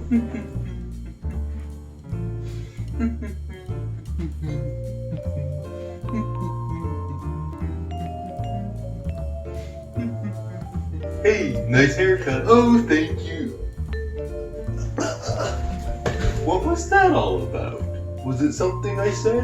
Hey, nice haircut. Oh, thank you. What was that all about? Was it something I said?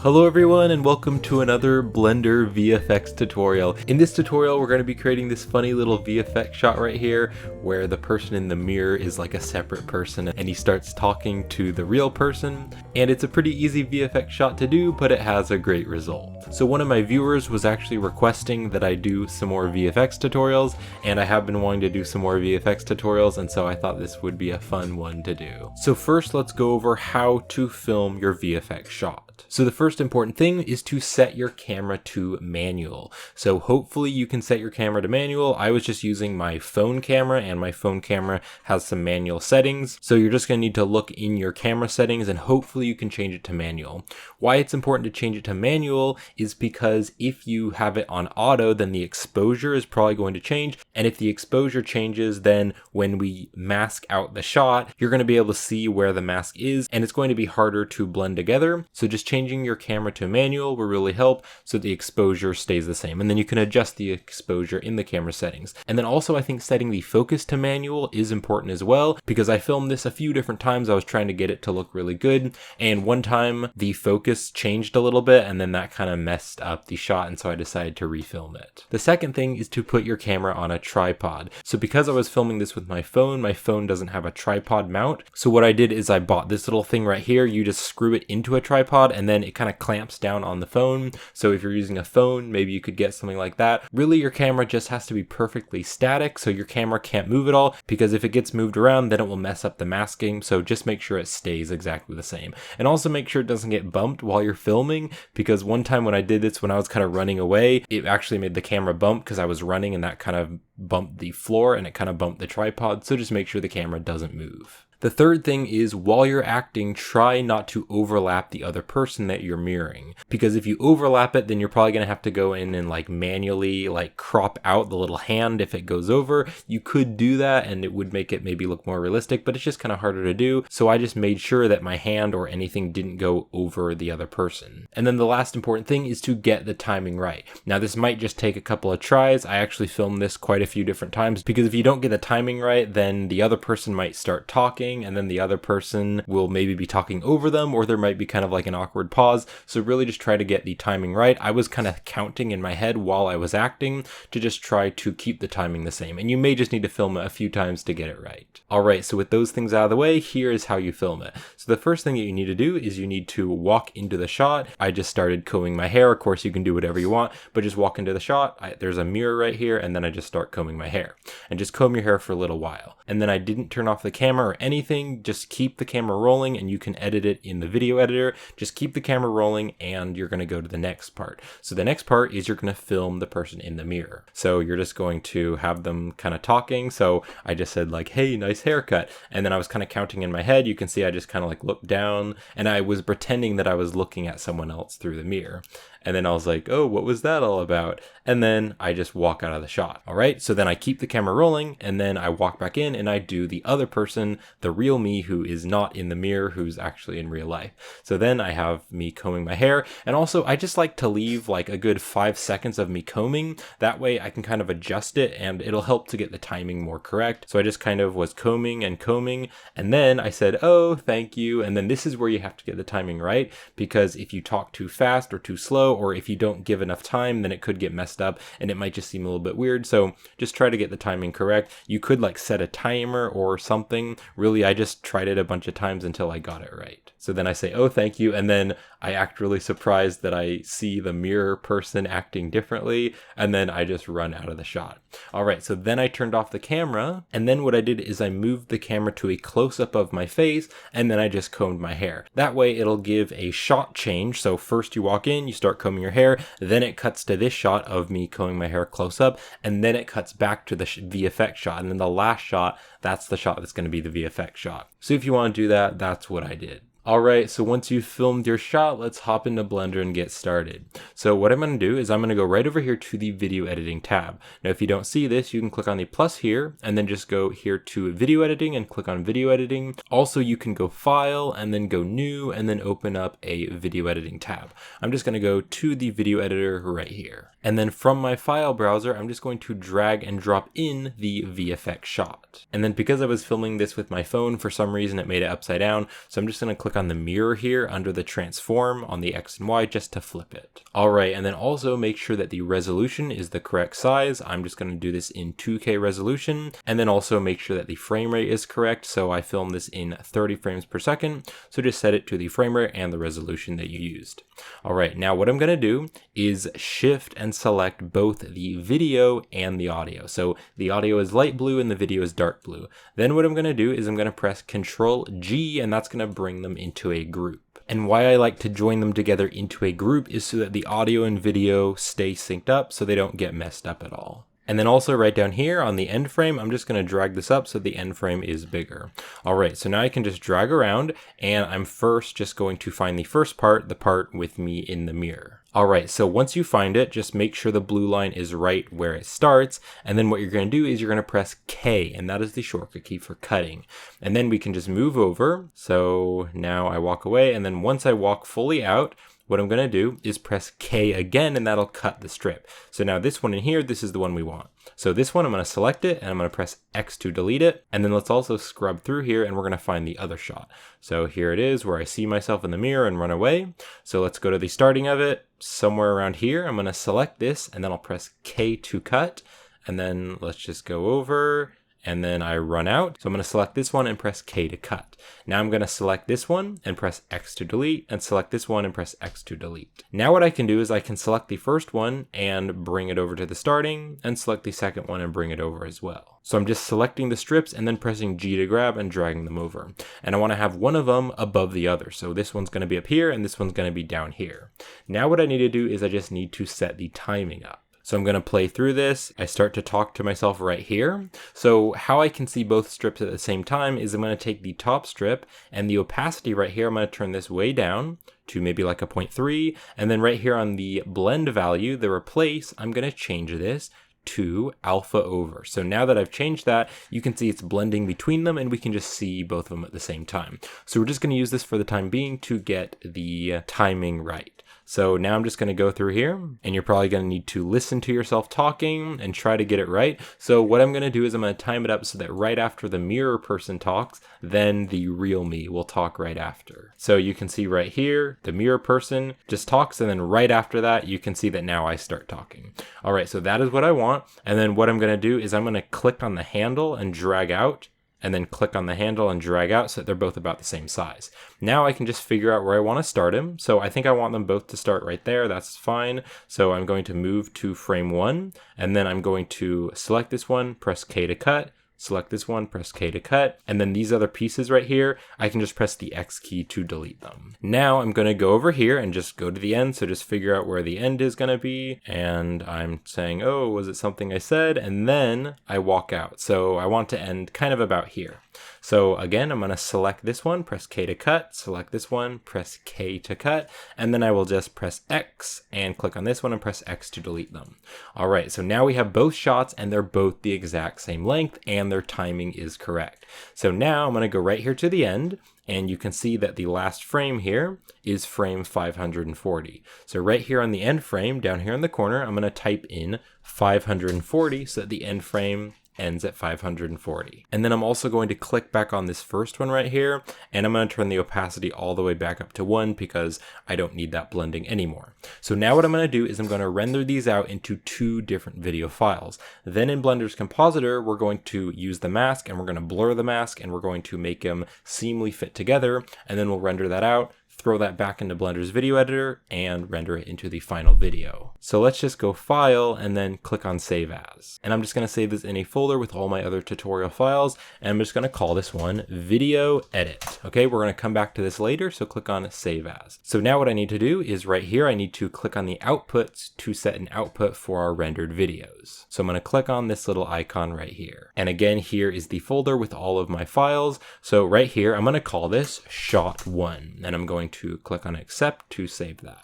Hello everyone and welcome to another Blender VFX tutorial. In this tutorial we're going to be creating this funny little VFX shot right here where the person in the mirror is like a separate person and he starts talking to the real person, and it's a pretty easy VFX shot to do, but it has a great result. So one of my viewers was actually requesting that I do some more VFX tutorials, and I have been wanting to do some more VFX tutorials, and so I thought this would be a fun one to do. So first let's go over how to film your VFX shot. So the first important thing is to set your camera to manual. So hopefully you can set your camera to manual. I was just using my phone camera, and my phone camera has some manual settings. So you're just going to need to look in your camera settings and hopefully you can change it to manual. Why it's important to change it to manual is because if you have it on auto, then the exposure is probably going to change. And if the exposure changes, then when we mask out the shot, you're going to be able to see where the mask is, and it's going to be harder to blend together. So just changing your camera to manual will really help so the exposure stays the same, and then you can adjust the exposure in the camera settings. And then also I think setting the focus to manual is important as well, because I filmed this a few different times. I was trying to get it to look really good, and one time the focus changed a little bit and then that kind of messed up the shot, and so I decided to refilm it. The second thing is to put your camera on a tripod. So because I was filming this with my phone doesn't have a tripod mount. So what I did is I bought this little thing right here. You just screw it into a tripod and then it kind of clamps down on the phone. So if you're using a phone, maybe you could get something like that. Really, your camera just has to be perfectly static, so your camera can't move at all, because if it gets moved around, then it will mess up the masking. So just make sure it stays exactly the same. And also make sure it doesn't get bumped while you're filming, because one time when I did this, when I was kind of running away, it actually made the camera bump because I was running, and that kind of bumped the floor and it kind of bumped the tripod. So just make sure the camera doesn't move. The third thing is, while you're acting, try not to overlap the other person that you're mirroring, because if you overlap it, then you're probably going to have to go in and like manually like crop out the little hand if it goes over. You could do that and it would make it maybe look more realistic, but it's just kind of harder to do. So I just made sure that my hand or anything didn't go over the other person. And then the last important thing is to get the timing right. Now this might just take a couple of tries. I actually filmed this quite a few different times, because if you don't get the timing right, then the other person might start talking, and then the other person will maybe be talking over them, or there might be kind of like an awkward pause. So really just try to get the timing right. I was kind of counting in my head while I was acting to just try to keep the timing the same, and you may just need to film it a few times to get it right. Alright, so with those things out of the way, here is how you film it. So the first thing that you need to do is you need to walk into the shot. I just started combing my hair. Of course you can do whatever you want, but just walk into the shot. There's a mirror right here, and then I just start combing my hair. And just comb your hair for a little while. And then I didn't turn off the camera or anything. Just keep the camera rolling, and you can edit it in the video editor. Just keep the camera rolling, and you're going to go to the next part. So the next part is you're going to film the person in the mirror. So you're just going to have them kind of talking. So I just said like, hey, nice haircut. And then I was kind of counting in my head. You can see I just kind of like looked down, and I was pretending that I was looking at someone else through the mirror. And then I was like, oh, what was that all about? And then I just walk out of the shot. All right. So then I keep the camera rolling, and then I walk back in and I do the other person, the real me who is not in the mirror, who's actually in real life. So then I have me combing my hair. And also I just like to leave like a good 5 seconds of me combing. That way I can kind of adjust it and it'll help to get the timing more correct. So I just kind of was combing and combing. And then I said, oh, thank you. And then this is where you have to get the timing right, because if you talk too fast or too slow, or if you don't give enough time, then it could get messed up and it might just seem a little bit weird. So just try to get the timing correct. You could like set a timer or something. Really, I just tried it a bunch of times until I got it right. So then I say, oh, thank you. And then I act really surprised that I see the mirror person acting differently. And then I just run out of the shot. All right. So then I turned off the camera. And then what I did is I moved the camera to a close up of my face. And then I just combed my hair. That way it'll give a shot change. So first you walk in, you start combing your hair. Then it cuts to this shot of me combing my hair close up. And then it cuts back to the VFX shot. And then the last shot, that's the shot that's going to be the VFX shot. So if you want to do that, that's what I did. Alright, so once you've filmed your shot, let's hop into Blender and get started. So what I'm going to do is I'm going to go right over here to the video editing tab. Now if you don't see this, you can click on the plus here and then just go here to video editing and click on video editing. Also, you can go file and then go new and then open up a video editing tab. I'm just going to go to the video editor right here. And then from my file browser, I'm just going to drag and drop in the VFX shot. And then because I was filming this with my phone, for some reason it made it upside down. So I'm just going to click on the mirror here under the transform on the X and Y just to flip it. Alright, and then also make sure that the resolution is the correct size. I'm just going to do this in 2K resolution, and then also make sure that the frame rate is correct. So I filmed this in 30 frames per second. So just set it to the frame rate and the resolution that you used. Alright, now what I'm going to do is shift and select both the video and the audio. So the audio is light blue and the video is dark blue. Then what I'm going to do is I'm going to press Ctrl G, and that's going to bring them into a group. And why I like to join them together into a group is so that the audio and video stay synced up so they don't get messed up at all. And then also right down here on the end frame, I'm just going to drag this up so the end frame is bigger. All right, so now I can just drag around, and I'm first just going to find the first part, the part with me in the mirror. All right, so once you find it, just make sure the blue line is right where it starts. And then what you're going to do is you're going to press K, and that is the shortcut key for cutting. And then we can just move over. So now I walk away, and then once I walk fully out, what I'm going to do is press K again, and that'll cut the strip. So now this one in here, this is the one we want. So this one, I'm going to select it, and I'm going to press X to delete it. And then let's also scrub through here, and we're going to find the other shot. So here it is where I see myself in the mirror and run away. So let's go to the starting of it. Somewhere around here, I'm going to select this, and then I'll press K to cut. And then let's just go over, and then I run out. So I'm going to select this one and press K to cut. Now I'm going to select this one and press X to delete, and select this one and press X to delete. Now what I can do is I can select the first one and bring it over to the starting, and select the second one and bring it over as well. So I'm just selecting the strips and then pressing G to grab and dragging them over. And I want to have one of them above the other. So this one's going to be up here and this one's going to be down here. Now what I need to do is I just need to set the timing up. So I'm going to play through this. I start to talk to myself right here. So how I can see both strips at the same time is I'm going to take the top strip and the opacity right here. I'm going to turn this way down to maybe like a 0.3. And then right here on the blend value, the replace, I'm going to change this to alpha over. So now that I've changed that, you can see it's blending between them, and we can just see both of them at the same time. So we're just going to use this for the time being to get the timing right. So now I'm just going to go through here, and you're probably going to need to listen to yourself talking and try to get it right. So what I'm going to do is I'm going to time it up so that right after the mirror person talks, then the real me will talk right after. So you can see right here, the mirror person just talks, and then right after that, you can see that now I start talking. All right, so that is what I want. And then what I'm going to do is I'm going to click on the handle and drag out, and then click on the handle and drag out so that they're both about the same size. Now I can just figure out where I want to start them. So I think I want them both to start right there. That's fine. So I'm going to move to frame 1, and then I'm going to select this one, press K to cut, select this one, press K to cut, and then these other pieces right here, I can just press the X key to delete them. Now I'm going to go over here and just go to the end, so just figure out where the end is going to be, and I'm saying, oh, was it something I said? And then I walk out. So I want to end kind of about here. So again, I'm going to select this one, press K to cut, select this one, press K to cut, and then I will just press X and click on this one and press X to delete them. All right, so now we have both shots and they're both the exact same length and their timing is correct. So now I'm going to go right here to the end, and you can see that the last frame here is frame 540. So right here on the end frame, down here in the corner, I'm going to type in 540 so that the end frame ends at 540. And then I'm also going to click back on this first one right here, and I'm going to turn the opacity all the way back up to 1 because I don't need that blending anymore. So now what I'm going to do is I'm going to render these out into 2 different video files. Then in Blender's compositor, we're going to use the mask, and we're going to blur the mask, and we're going to make them seamlessly fit together, and then we'll render that out throw that back into Blender's video editor, and render it into the final video. So let's just go File and then click on Save As. And I'm just going to save this in a folder with all my other tutorial files, and I'm just going to call this one Video Edit. Okay, we're going to come back to this later, so click on Save As. So now what I need to do is right here, I need to click on the outputs to set an output for our rendered videos. So I'm going to click on this little icon right here. And again, here is the folder with all of my files. So right here, I'm going to call this Shot 1, and I'm going to click on Accept to save that.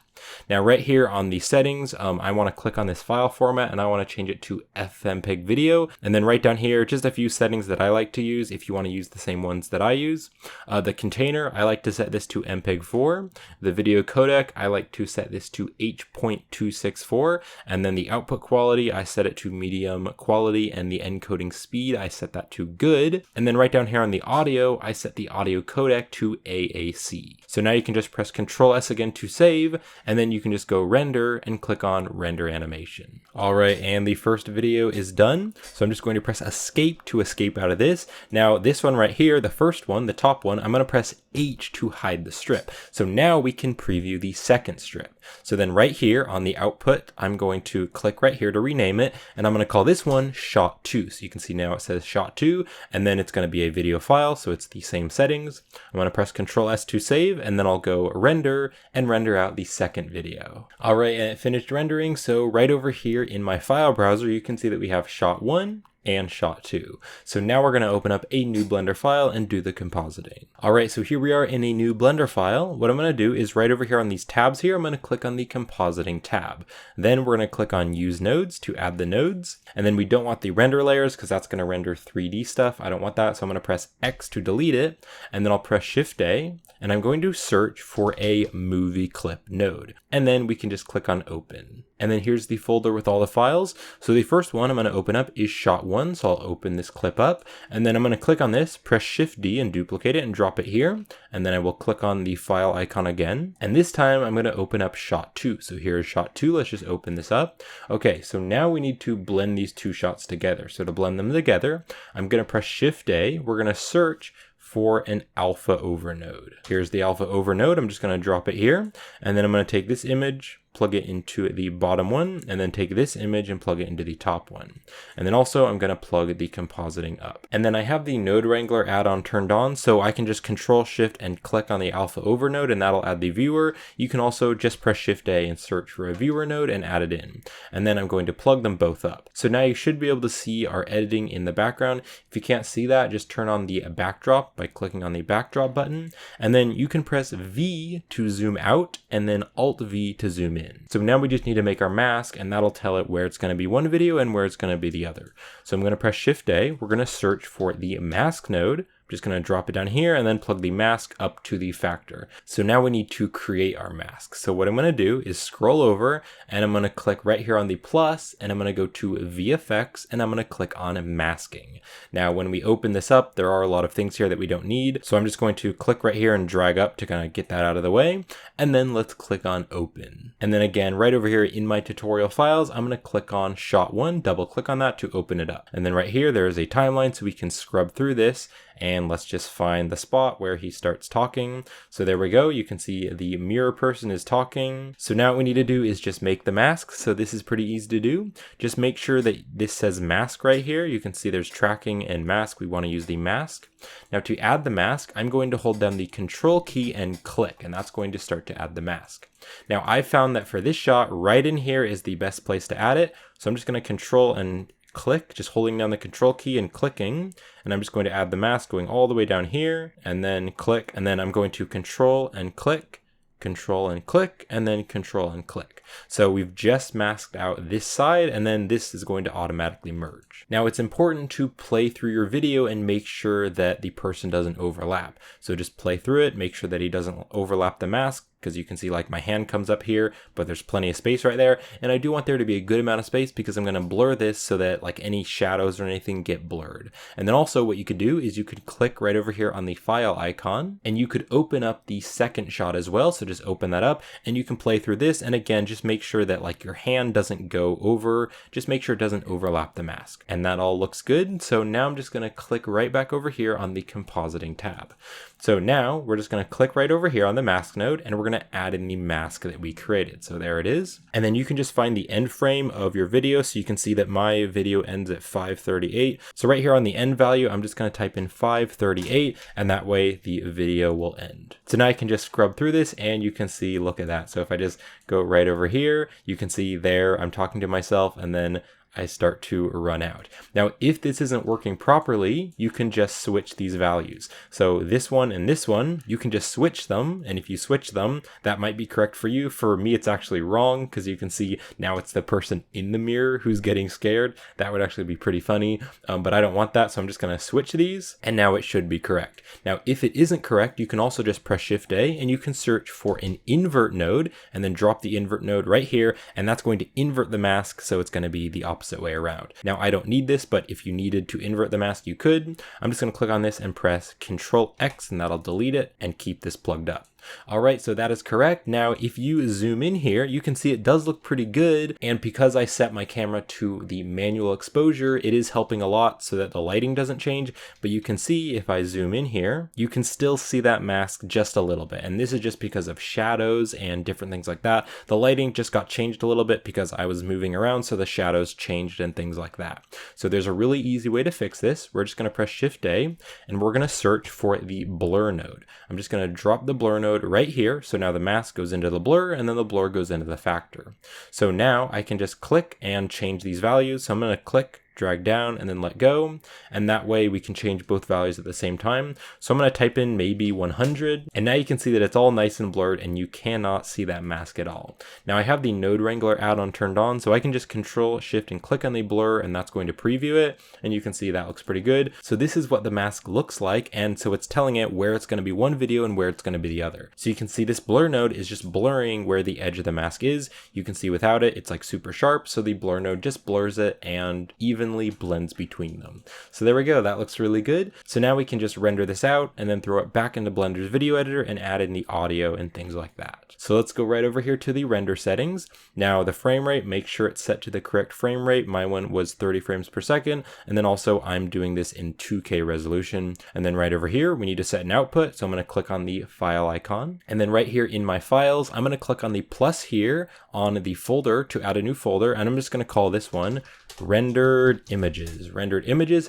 Now right here on the settings, I want to click on this file format and I want to change it to FMPEG video. And then right down here, just a few settings that I like to use if you want to use the same ones that I use. The container, I like to set this to MPEG-4. The video codec, I like to set this to H.264. And then the output quality, I set it to medium quality, and the encoding speed, I set that to good. And then right down here on the audio, I set the audio codec to AAC. So now you can just press Ctrl S again to save, and then you can just go render and click on render animation. All right, and the first video is done. So I'm just going to press escape to escape out of this. Now this one right here, the first one, the top one, I'm going to press H to hide the strip. So now we can preview the second strip. So then right here on the output, I'm going to click right here to rename it, and I'm going to call this one Shot 2. So you can see now it says Shot 2, and then it's going to be a video file, so it's the same settings. I'm going to press Ctrl S to save, and then I'll go render and render out the second video. All right, and it finished rendering. So right over here in my file browser, you can see that we have Shot 1 and Shot 2. So now we're going to open up a new Blender file and do the compositing. All right, so here we are in a new Blender file. What I'm going to do is right over here on these tabs here, I'm going to click on the compositing tab. Then we're going to click on use nodes to add the nodes. And then we don't want the render layers because that's going to render 3D stuff. I don't want that. So I'm going to press X to delete it. And then I'll press Shift A, and I'm going to search for a movie clip node. And then we can just click on open. And then here's the folder with all the files. So the first one I'm going to open up is Shot 1. So I'll open this clip up, and then I'm going to click on this, press Shift D and duplicate it and drop it here. And then I will click on the file icon again. And this time I'm going to open up Shot 2. So here is Shot 2. Let's just open this up. Okay, so now we need to blend these two shots together. So to blend them together, I'm going to press Shift A. We're going to search for an alpha over node. Here's the alpha over node. I'm just going to drop it here, and then I'm going to take this image, plug it into the bottom one, and then take this image and plug it into the top one. And then also I'm going to plug the compositing up. And then I have the Node Wrangler add-on turned on, so I can just Control Shift and click on the alpha over node, and that'll add the viewer. You can also just press Shift A and search for a viewer node and add it in. And then I'm going to plug them both up. So now you should be able to see our editing in the background. If you can't see that, just turn on the backdrop by clicking on the backdrop button. And then you can press V to zoom out and then Alt V to zoom in. So now we just need to make our mask, and that'll tell it where it's going to be one video and where it's going to be the other. So I'm going to press Shift A. We're going to search for the mask node. I'm just going to drop it down here and then plug the mask up to the factor. So now we need to create our mask. So what I'm going to do is scroll over, and I'm going to click right here on the plus, and I'm going to go to VFX, and I'm going to click on masking. Now when we open this up, there are a lot of things here that we don't need. So I'm just going to click right here and drag up to kind of get that out of the way. And then let's click on open. And then again, right over here in my tutorial files, I'm going to click on Shot 1, double click on that to open it up. And then right here, there is a timeline, so we can scrub through this. And let's just find the spot where he starts talking. So there we go. You can see the mirror person is talking. So now what we need to do is just make the mask. So this is pretty easy to do. Just make sure that this says mask right here. You can see there's tracking and mask. We want to use the mask. Now to add the mask, I'm going to hold down the Control key and click, and that's going to start to add the mask. Now I found that for this shot, right in here is the best place to add it. So I'm just going to Control and click, just holding down the Control key and clicking, and I'm just going to add the mask going all the way down here, and then click, and then I'm going to Control and click, Control and click, and then Control and click. So we've just masked out this side, and then this is going to automatically merge. Now it's important to play through your video and make sure that the person doesn't overlap. So just play through it, make sure that he doesn't overlap the mask, because you can see like my hand comes up here, but there's plenty of space right there. And I do want there to be a good amount of space because I'm going to blur this so that like any shadows or anything get blurred. And then also what you could do is you could click right over here on the file icon and you could open up the second shot as well. So just open that up and you can play through this. And again, just make sure that like your hand doesn't go over, just make sure it doesn't overlap the mask. And that all looks good. So now I'm just going to click right back over here on the compositing tab. So now we're just going to click right over here on the mask node and we're going to add in the mask that we created. So there it is. And then you can just find the end frame of your video. So you can see that my video ends at 5:38. So right here on the end value, I'm just going to type in 5:38 and that way the video will end. So now I can just scrub through this and you can see, look at that. So if I just go right over here, you can see there I'm talking to myself and then I start to run out. Now, if this isn't working properly, you can just switch these values. So this one and this one, you can just switch them. And if you switch them, that might be correct for you. For me, it's actually wrong because you can see now it's the person in the mirror who's getting scared. That would actually be pretty funny, but I don't want that. So I'm just going to switch these and now it should be correct. Now, if it isn't correct, you can also just press Shift A and you can search for an invert node and then drop the invert node right here. And that's going to invert the mask. So it's going to be the opposite way around. Now I don't need this, but if you needed to invert the mask, you could. I'm just going to click on this and press Control X and that'll delete it and keep this plugged up. All right, so that is correct. Now, if you zoom in here, you can see it does look pretty good. And because I set my camera to the manual exposure, it is helping a lot so that the lighting doesn't change. But you can see if I zoom in here, you can still see that mask just a little bit. And this is just because of shadows and different things like that. The lighting just got changed a little bit because I was moving around, so the shadows changed and things like that. So there's a really easy way to fix this. We're just going to press Shift A and we're going to search for the blur node. I'm just going to drop the blur node right here. So now the mask goes into the blur and then the blur goes into the factor. So now I can just click and change these values. So I'm going to click, drag down and then let go. And that way we can change both values at the same time. So I'm going to type in maybe 100. And now you can see that it's all nice and blurred and you cannot see that mask at all. Now I have the Node Wrangler add-on turned on, so I can just Control Shift and click on the blur and that's going to preview it. And you can see that looks pretty good. So this is what the mask looks like. And so it's telling it where it's going to be one video and where it's going to be the other. So you can see this blur node is just blurring where the edge of the mask is. You can see without it, it's like super sharp. So the blur node just blurs it and even blends between them. So there we go, that looks really good. So now we can just render this out and then throw it back into Blender's video editor and add in the audio and things like that. So let's go right over here to the render settings. Now the frame rate, make sure it's set to the correct frame rate. My one was 30 frames per second. And then also I'm doing this in 2K resolution. And then right over here, we need to set an output. So I'm going to click on the file icon. And then right here in my files, I'm going to click on the plus here on the folder to add a new folder. And I'm just going to call this one rendered images,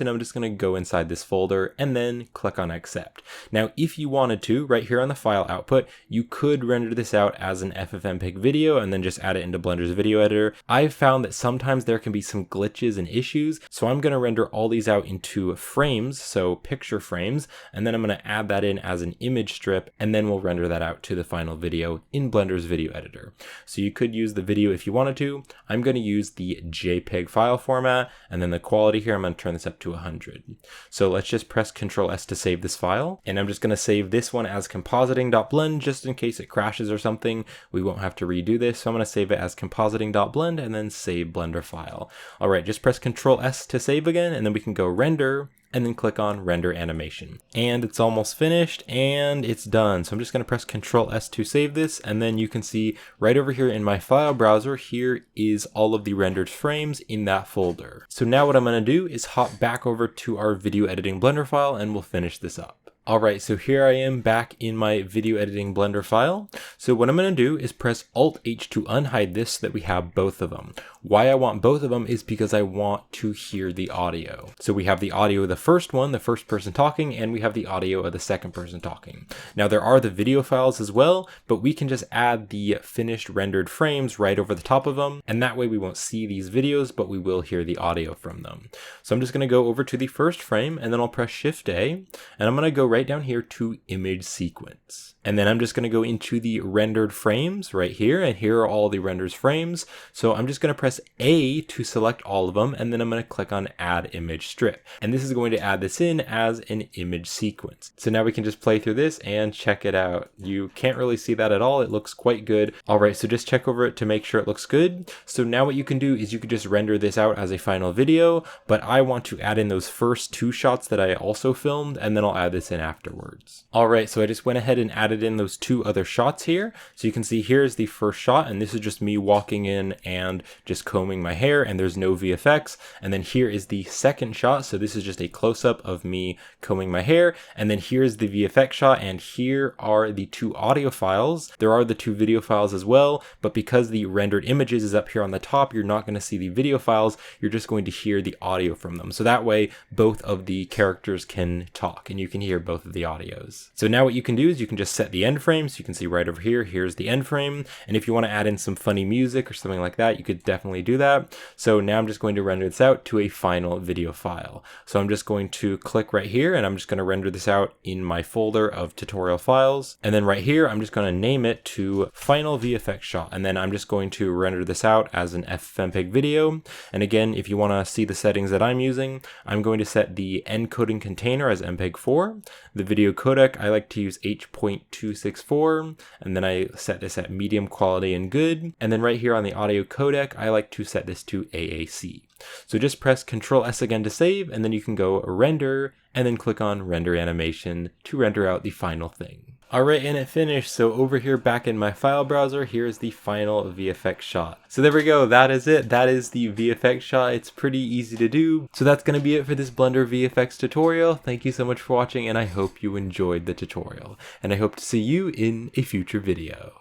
and I'm just going to go inside this folder and then click on accept. Now, if you wanted to, right here on the file output, you could render this out as an FFmpeg video and then just add it into Blender's video editor. I've found that sometimes there can be some glitches and issues, so I'm going to render all these out into frames, so picture frames, and then I'm going to add that in as an image strip, and then we'll render that out to the final video in Blender's video editor. So you could use the video if you wanted to. I'm going to use the JPEG file format, and then the quality here, I'm going to turn this up to 100. So let's just press Ctrl S to save this file, and I'm just going to save this one as compositing.blend just in case it crashes or something. We won't have to redo this, so I'm going to save it as compositing.blend and then save Blender file. All right, just press Ctrl S to save again, and then we can go render and then click on render animation. And it's almost finished and it's done. So I'm just going to press Ctrl S to save this, and then you can see right over here in my file browser, here is all of the rendered frames in that folder. So now what I'm going to do is hop back over to our video editing Blender file and we'll finish this up. Alright, so here I am back in my video editing Blender file. So what I'm going to do is press Alt H to unhide this so that we have both of them. Why I want both of them is because I want to hear the audio. So we have the audio of the first one, the first person talking, and we have the audio of the second person talking. Now there are the video files as well, but we can just add the finished rendered frames right over the top of them, and that way we won't see these videos, but we will hear the audio from them. So I'm just going to go over to the first frame, and then I'll press Shift A, and I'm going to go right down here to image sequence. And then I'm just going to go into the rendered frames right here, and here are all the renders frames. So I'm just going to press A to select all of them, and then I'm going to click on add image strip. And this is going to add this in as an image sequence. So now we can just play through this and check it out. You can't really see that at all. It looks quite good. All right, so just check over it to make sure it looks good. So now what you can do is you can just render this out as a final video, but I want to add in those first 2 shots that I also filmed, and then I'll add this in afterwards. All right, so I just went ahead and added in those 2 other shots here. So you can see here's the first shot, and this is just me walking in and just combing my hair, and there's no VFX. And then here is the second shot. So this is just a close-up of me combing my hair. And then here's the VFX shot, and here are the 2 audio files. There are the 2 video files as well, but because the rendered images is up here on the top, you're not going to see the video files. You're just going to hear the audio from them. So that way, both of the characters can talk, and you can hear both of the audios. So now what you can do is you can just set the end frame. So you can see right over here, here's the end frame. And if you want to add in some funny music or something like that, you could definitely do that. So now I'm just going to render this out to a final video file. So I'm just going to click right here, and I'm just going to render this out in my folder of tutorial files. And then right here, I'm just going to name it to final VFX shot. And then I'm just going to render this out as an FFmpeg video. And again, if you want to see the settings that I'm using, I'm going to set the encoding container as MPEG-4. The video codec, I like to use H.264, and then I set this at medium quality and good. And then right here on the audio codec, I like to set this to AAC. So just press Ctrl S again to save, and then you can go render, and then click on render animation to render out the final thing. Alright, and it finished. So over here back in my file browser, here's the final VFX shot. So there we go, that is it. That is the VFX shot. It's pretty easy to do. So that's going to be it for this Blender VFX tutorial. Thank you so much for watching, and I hope you enjoyed the tutorial. And I hope to see you in a future video.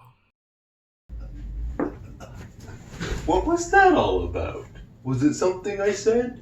What was that all about? Was it something I said?